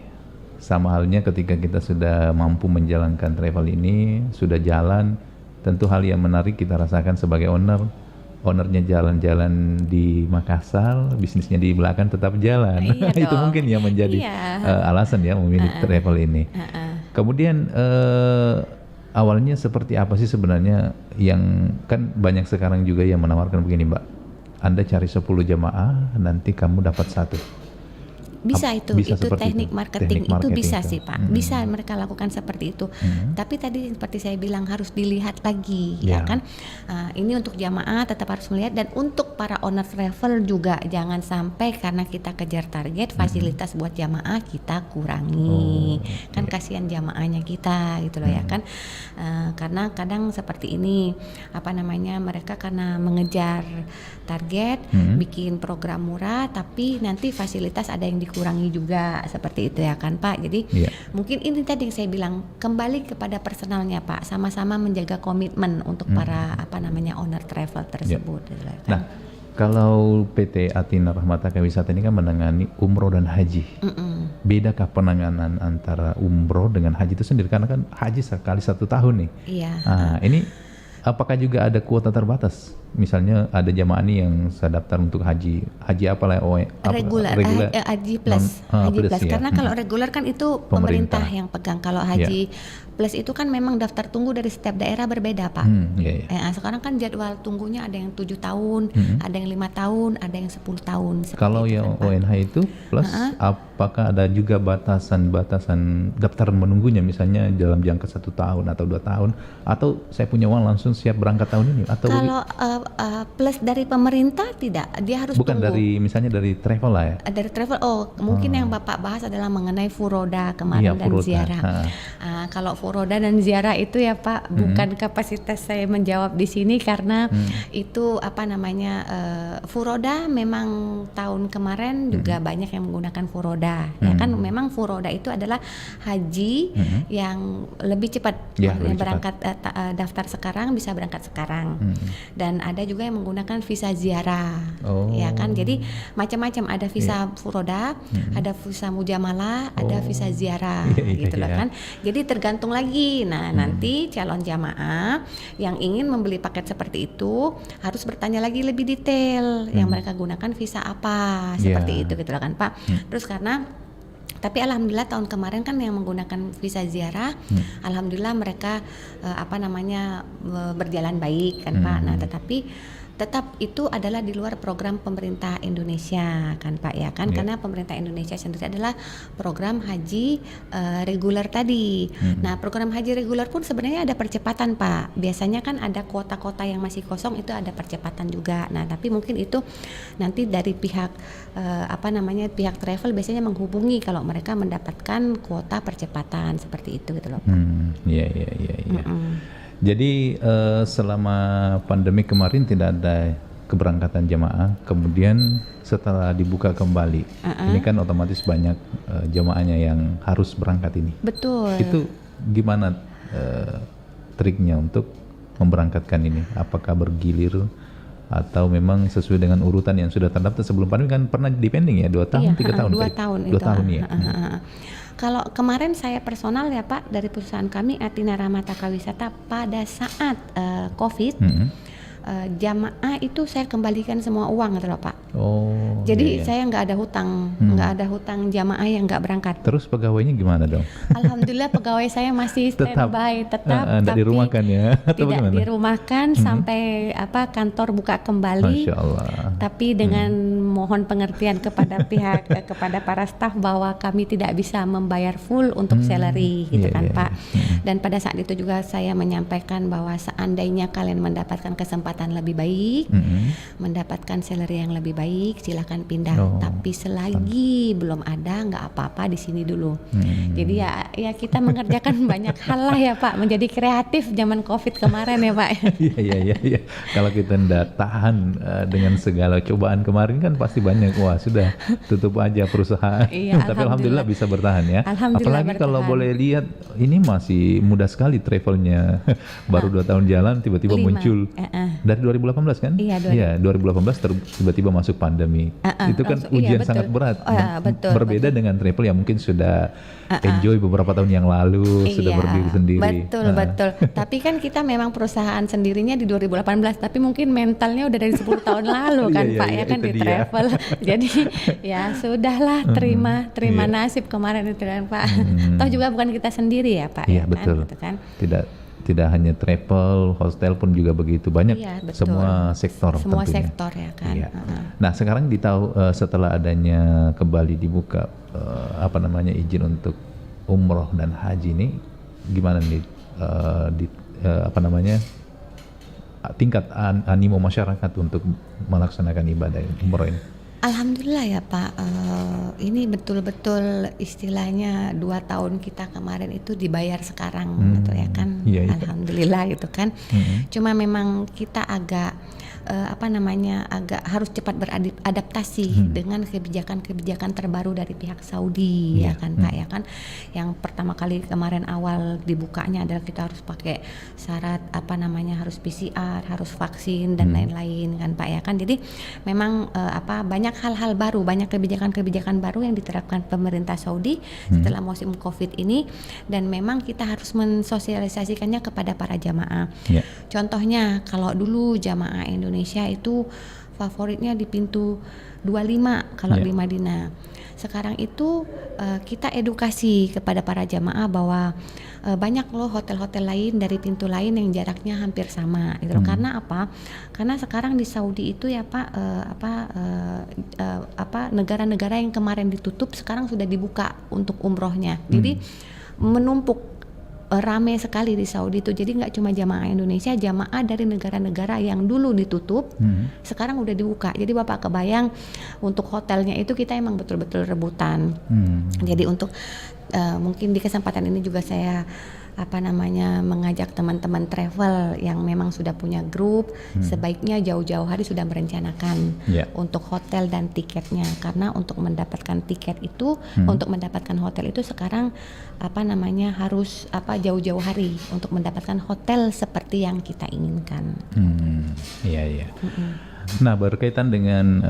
sama halnya ketika kita sudah mampu menjalankan travel ini, sudah jalan, tentu hal yang menarik kita rasakan sebagai ownernya jalan-jalan di Makassar, bisnisnya di belakang tetap jalan. Iya Itu dong. mungkin yang menjadi alasan ya memilih travel ini. Kemudian awalnya seperti apa sih sebenarnya, yang kan banyak sekarang juga yang menawarkan begini Mbak, Anda cari 10 jamaah nanti kamu dapat 1. Bisa itu teknik marketing, itu bisa itu. sih Pak, bisa mereka lakukan seperti itu. Tapi tadi seperti saya bilang harus dilihat lagi, ya kan. Ini untuk jamaah tetap harus melihat, dan untuk para owner travel juga jangan sampai karena kita kejar target fasilitas buat jamaah kita kurangi, kan kasihan jamaahnya kita gitu loh ya kan. Karena kadang seperti ini mereka karena mengejar target, bikin program murah, tapi nanti fasilitas ada yang dikurangi juga, seperti itu ya kan Pak. Jadi mungkin ini tadi yang saya bilang, kembali kepada personalnya Pak, sama-sama menjaga komitmen untuk para owner travel tersebut. Gitu kan. Nah, kalau PT Athina Rahmataka Wisata ini kan menangani umroh dan haji. Bedakah penanganan antara umroh dengan haji itu sendiri? Karena kan haji sekali 1 tahun nih. Iya. Nah, ini apakah juga ada kuota terbatas? Misalnya ada jamaah nih yang saya daftar untuk haji apalah reguler, haji plus, haji plus. Ya. Karena kalau reguler kan itu pemerintah yang pegang. Kalau haji plus itu kan memang daftar tunggu dari setiap daerah berbeda Pak. Sekarang kan jadwal tunggunya ada yang 7 tahun, ada yang 5 tahun, ada yang 10 tahun. Kalau yang kan, ONH itu plus, apakah ada juga batasan daftaran menunggunya, misalnya dalam jangka 1 tahun atau 2 tahun, atau saya punya uang langsung siap berangkat tahun ini? Atau kalau plus dari pemerintah tidak, dia harus bukan tunggu. misalnya dari travel lah ya? Dari travel, mungkin yang Bapak bahas adalah mengenai furoda kemarin dan furoda. ziarah. Kalau furoda dan ziarah itu ya Pak, bukan kapasitas saya menjawab di sini karena itu furoda memang tahun kemarin juga banyak yang menggunakan furoda. Ya kan, memang furoda itu adalah haji yang lebih cepat, berangkat daftar sekarang bisa berangkat sekarang. Dan ada juga yang menggunakan visa ziarah, ya kan. Jadi macam-macam, ada visa furoda, ada visa mujamalah, ada visa ziarah, gitu loh kan. Jadi tergantung lagi. Nah, nanti calon jamaah yang ingin membeli paket seperti itu harus bertanya lagi lebih detail, yang mereka gunakan visa apa, seperti itu gitu loh kan Pak. Terus tapi alhamdulillah tahun kemarin kan yang menggunakan visa ziarah, alhamdulillah mereka berjalan baik kan Pak. Nah, tetapi tetap itu adalah di luar program pemerintah Indonesia kan Pak ya kan, karena pemerintah Indonesia sendiri adalah program haji reguler tadi. Nah, program haji reguler pun sebenarnya ada percepatan Pak. Biasanya kan ada kota-kota yang masih kosong, itu ada percepatan juga. Nah, tapi mungkin itu nanti dari pihak pihak travel biasanya menghubungi kalau mereka mendapatkan kuota percepatan seperti itu gitu loh Pak. Iya. Jadi selama pandemi kemarin tidak ada keberangkatan jamaah, kemudian setelah dibuka kembali, ini kan otomatis banyak jamaahnya yang harus berangkat ini. Betul. Itu gimana triknya untuk memberangkatkan ini? Apakah bergilir atau memang sesuai dengan urutan yang sudah terdaftar sebelum pandemi? Kan pernah dipending ya 2 tahun, 3 tahun? 2 tahun. 2 tahun ya. Kalau kemarin saya personal ya Pak, dari perusahaan kami Athina Rahmataka Wisata, pada saat COVID, jamaah itu saya kembalikan semua uang gitu loh Pak. Jadi saya nggak ada hutang jamaah yang nggak berangkat. Terus pegawainya gimana dong? Alhamdulillah pegawai saya masih standby tetap, tapi dirumahkan ya? Atau tidak bagaimana? Dirumahkan sampai kantor buka kembali. Masya Allah. Tapi dengan mohon pengertian kepada kepada para staf bahwa kami tidak bisa membayar full untuk salary gitu kan Pak. Dan pada saat itu juga saya menyampaikan bahwa seandainya kalian mendapatkan kesempatan lebih baik, mendapatkan salary yang lebih baik, silakan pindah. Tapi selagi belum ada, nggak apa-apa di sini dulu. Jadi ya kita mengerjakan banyak hal lah ya Pak, menjadi kreatif zaman COVID kemarin ya Pak. Iya. Kalau kita tidak tahan dengan segala cobaan kemarin kan pasti pasti banyak. Wah, sudah tutup aja perusahaan. Iya, Tapi alhamdulillah bisa bertahan ya. Alhamdulillah Apalagi kalau bertahan. boleh lihat, ini masih mudah sekali travelnya. Baru 2 tahun jalan tiba-tiba 5. muncul. Dari 2018 kan? Iya, 2018 tiba-tiba masuk pandemi. Itu kan langsung, ujian betul. sangat berat. Oh, ya, betul, Berbeda dengan travel yang mungkin sudah enjoy beberapa tahun yang lalu, sudah Iya, berdiri sendiri. Betul. Tapi kan kita memang perusahaan sendirinya di 2018, tapi mungkin mentalnya udah dari 10 tahun lalu kan Iya, Pak, iya, ya kan itu di dia. travel. Jadi ya sudahlah, terima Iya. nasib kemarin itu kan Pak. Toh juga bukan kita sendiri ya Pak, Iya, ya betul. kan? Gitu kan. Tidak hanya travel, hostel pun juga begitu banyak. Iya, betul. Semua sektor. Semua tentunya. sektor ya kan. Iya. Nah sekarang setelah adanya kembali dibuka izin untuk umroh dan haji ini, gimana nih tingkat animo masyarakat untuk melaksanakan ibadah umroh ini? Alhamdulillah ya Pak, ini betul-betul istilahnya 2 tahun kita kemarin itu dibayar sekarang gitu ya kan. Iya. Alhamdulillah gitu kan. Cuma memang kita agak agak harus cepat beradaptasi dengan kebijakan-kebijakan terbaru dari pihak Saudi ya kan Pak ya kan. Yang pertama kali kemarin awal dibukanya adalah kita harus pakai syarat harus PCR, harus vaksin dan lain-lain kan Pak ya kan. Jadi memang banyak hal-hal baru, banyak kebijakan-kebijakan baru yang diterapkan pemerintah Saudi setelah musim Covid ini, dan memang kita harus mensosialisasikannya kepada para jamaah. Contohnya kalau dulu jamaah Indonesia itu favoritnya di pintu 25 kalau di Madinah. Sekarang itu kita edukasi kepada para jamaah bahwa banyak loh hotel-hotel lain dari pintu lain yang jaraknya hampir sama gitu. Karena apa? Karena sekarang di Saudi itu ya Pak negara-negara yang kemarin ditutup sekarang sudah dibuka untuk umrohnya. Jadi menumpuk rame sekali di Saudi itu. Jadi nggak cuma jamaah Indonesia, jamaah dari negara-negara yang dulu ditutup sekarang udah dibuka. Jadi Bapak kebayang untuk hotelnya itu kita emang betul-betul rebutan. Jadi untuk mungkin di kesempatan ini juga saya mengajak teman-teman travel yang memang sudah punya grup, sebaiknya jauh-jauh hari sudah merencanakan untuk hotel dan tiketnya, karena untuk mendapatkan tiket itu, untuk mendapatkan hotel itu sekarang harus jauh-jauh hari untuk mendapatkan hotel seperti yang kita inginkan. Iya. Nah, berkaitan dengan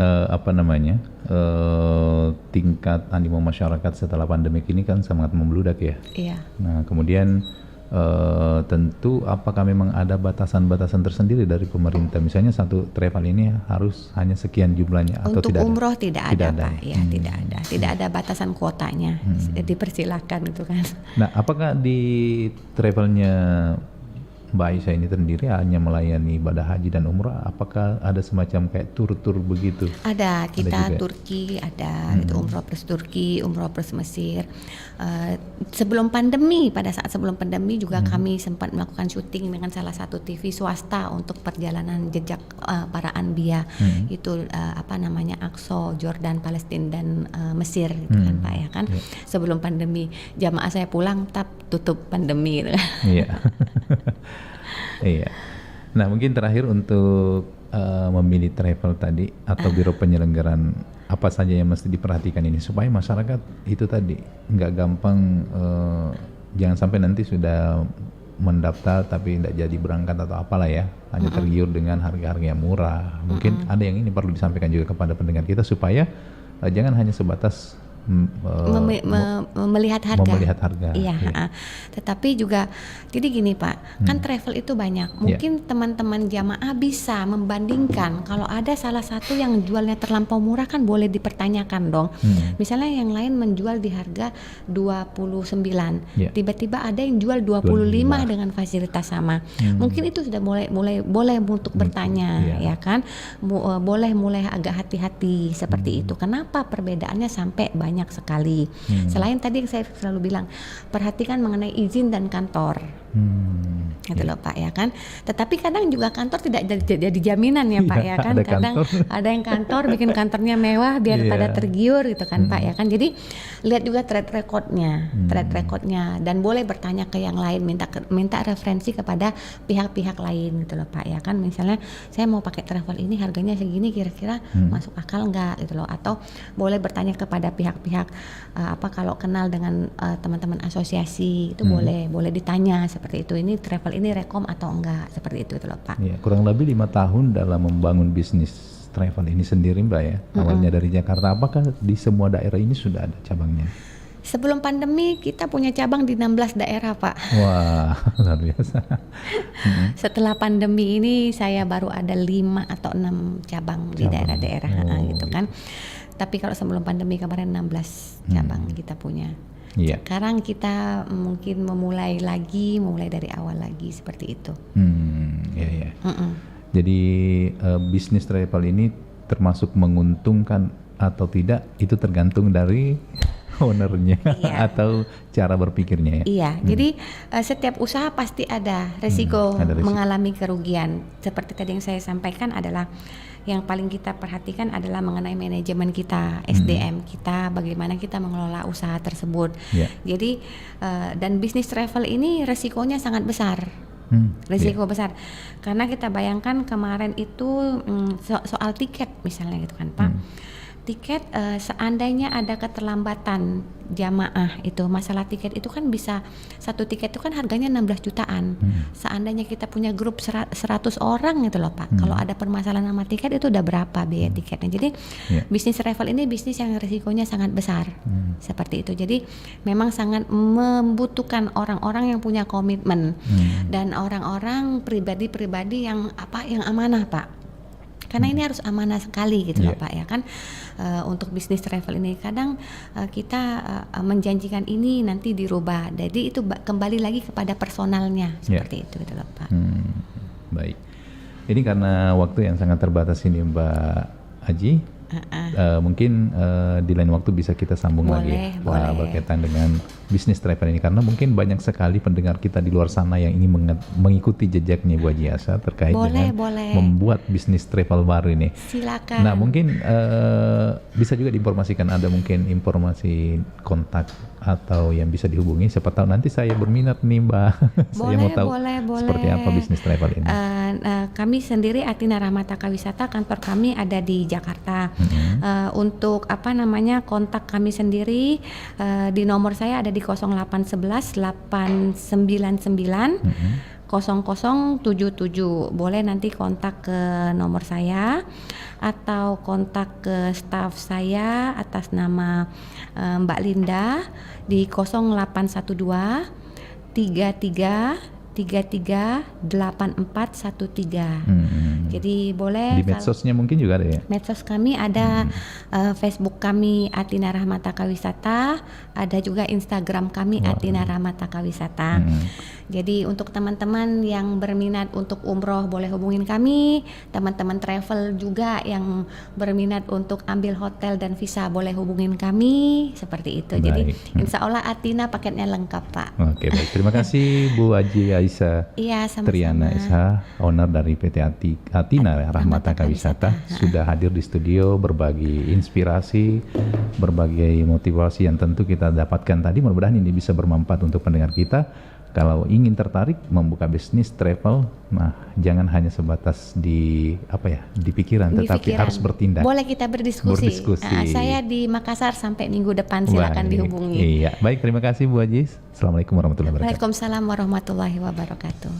tingkat animo masyarakat setelah pandemi ini kan sangat membludak ya. Iya. Nah, kemudian tentu apakah memang ada batasan-batasan tersendiri dari pemerintah? Misalnya satu travel ini harus hanya sekian jumlahnya atau untuk tidak? Untuk umroh tidak ada Pak, ya tidak ada batasan kuotanya. Dipersilakan gitu kan. Nah, apakah di travelnya Mbak Aisyah ini sendiri hanya melayani ibadah haji dan umrah? Apakah ada semacam kayak tur-tur begitu? Ada, kita juga? Turki ada, itu umroh plus Turki, umroh plus Mesir. Sebelum pandemi, pada saat sebelum pandemi juga kami sempat melakukan syuting dengan salah satu TV swasta untuk perjalanan jejak para anbiya. Itu Aqsa, Jordan, Palestina dan Mesir gitu kan Pak ya kan. Sebelum pandemi, jamaah saya pulang tutup pandemi gitu. Iya. Iya. Nah, mungkin terakhir untuk memilih travel tadi atau biro penyelenggaraan, apa saja yang mesti diperhatikan ini supaya masyarakat itu tadi nggak gampang, jangan sampai nanti sudah mendaftar tapi tidak jadi berangkat atau apalah ya, hanya tergiur dengan harga-harga yang murah. Mungkin ada yang ini perlu disampaikan juga kepada pendengar kita supaya jangan hanya sebatas melihat harga. Iya. Iya. Tetapi juga jadi gini Pak, kan travel itu banyak. Mungkin teman-teman jamaah bisa membandingkan. Kalau ada salah satu yang jualnya terlampau murah kan boleh dipertanyakan dong. Misalnya yang lain menjual di harga 29, tiba-tiba ada yang jual 25 dengan fasilitas sama. Mungkin itu sudah boleh untuk bertanya, ya kan? Boleh mulai agak hati-hati seperti itu. Kenapa perbedaannya sampai banyak sekali? Selain tadi yang saya selalu bilang, perhatikan mengenai izin dan kantor. gitu loh Pak ya kan. Tetapi kadang juga kantor tidak jadi jaminan ya Pak ya kan. Ada Kadang ada yang kantor bikin kantornya mewah biar pada tergiur gitu kan Pak ya kan. Jadi lihat juga track recordnya dan boleh bertanya ke yang lain, minta referensi kepada pihak-pihak lain gitu loh Pak ya kan. Misalnya saya mau pakai travel ini harganya segini, kira-kira masuk akal nggak gitu loh. Atau boleh bertanya kepada pihak-pihak kalau kenal dengan teman-teman asosiasi itu boleh ditanya seperti itu. Ini travel ini rekom atau enggak, seperti itu loh Pak. Ya, kurang lebih 5 tahun dalam membangun bisnis travel ini sendiri Mbak ya. Awalnya dari Jakarta, apakah di semua daerah ini sudah ada cabangnya? Sebelum pandemi kita punya cabang di 16 daerah Pak. Wah, luar biasa. Setelah pandemi ini saya baru ada 5 atau 6 cabang di daerah-daerah gitu kan. Tapi kalau sebelum pandemi kemarin 16 cabang kita punya. Iya. Sekarang kita mungkin mulai dari awal lagi seperti itu. Iya. Jadi bisnis travel ini termasuk menguntungkan atau tidak itu tergantung dari ownernya atau cara berpikirnya ya. Iya. Jadi setiap usaha pasti ada resiko mengalami kerugian. Seperti tadi yang saya sampaikan adalah yang paling kita perhatikan adalah mengenai manajemen kita, SDM kita, bagaimana kita mengelola usaha tersebut. Jadi dan bisnis travel ini resikonya sangat besar. Risiko besar karena kita bayangkan kemarin itu soal tiket misalnya gitu kan Pak. Tiket seandainya ada keterlambatan jamaah itu, masalah tiket itu kan bisa, satu tiket itu kan harganya 16 jutaan. Seandainya kita punya grup 100 orang gitu loh Pak. Kalau ada permasalahan sama tiket itu udah berapa biaya tiketnya. Jadi bisnis travel ini bisnis yang risikonya sangat besar. Seperti itu. Jadi memang sangat membutuhkan orang-orang yang punya komitmen dan orang-orang pribadi-pribadi yang amanah Pak. Karena ini harus amanah sekali gitu loh Pak ya kan. Untuk bisnis travel ini kadang kita menjanjikan ini nanti dirubah. Jadi itu kembali lagi kepada personalnya seperti itu gitu loh Pak. Baik. Ini karena waktu yang sangat terbatas ini Mbak Aji. Mungkin di lain waktu bisa kita sambung lagi berkaitan dengan bisnis travel ini, karena mungkin banyak sekali pendengar kita di luar sana yang ingin mengikuti jejaknya Bu Haji Asa terkait dengan membuat bisnis travel baru ini. Silakan. Nah mungkin bisa juga diinformasikan, ada mungkin informasi kontak atau yang bisa dihubungi, siapa tahu nanti saya berminat nih Mbak. Saya mau tahu seperti apa bisnis travel ini. Kami sendiri Athina Rahmataka Wisata, kantor kami ada di Jakarta. Untuk kontak kami sendiri di nomor saya ada di 0811 899 0077. Boleh nanti kontak ke nomor saya atau kontak ke staf saya atas nama Mbak Linda di 0812 338413. Jadi boleh di medsosnya mungkin juga ada ya. Medsos kami ada Facebook kami Athina Rahmataka Wisata, ada juga Instagram kami Athina Rahmataka Wisata. Jadi untuk teman-teman yang berminat untuk umroh boleh hubungin kami, teman-teman travel juga yang berminat untuk ambil hotel dan visa boleh hubungin kami, seperti itu. Baik. Jadi insya Allah Athina paketnya lengkap Pak. Oke baik, terima kasih Bu Haji Aisyah Triana SH, owner dari PT Athina Rahmataka Wisata, sudah hadir di studio berbagi inspirasi, berbagai motivasi yang tentu kita dapatkan tadi. Mudah-mudahan ini bisa bermanfaat untuk pendengar kita. Kalau ingin tertarik membuka bisnis travel, nah jangan hanya sebatas di pikiran, tetapi harus bertindak. Boleh kita berdiskusi. Saya di Makassar sampai minggu depan, silakan dihubungi. Iya, baik, terima kasih Bu Haji. Assalamualaikum warahmatullahi wabarakatuh. Waalaikumsalam warahmatullahi wabarakatuh.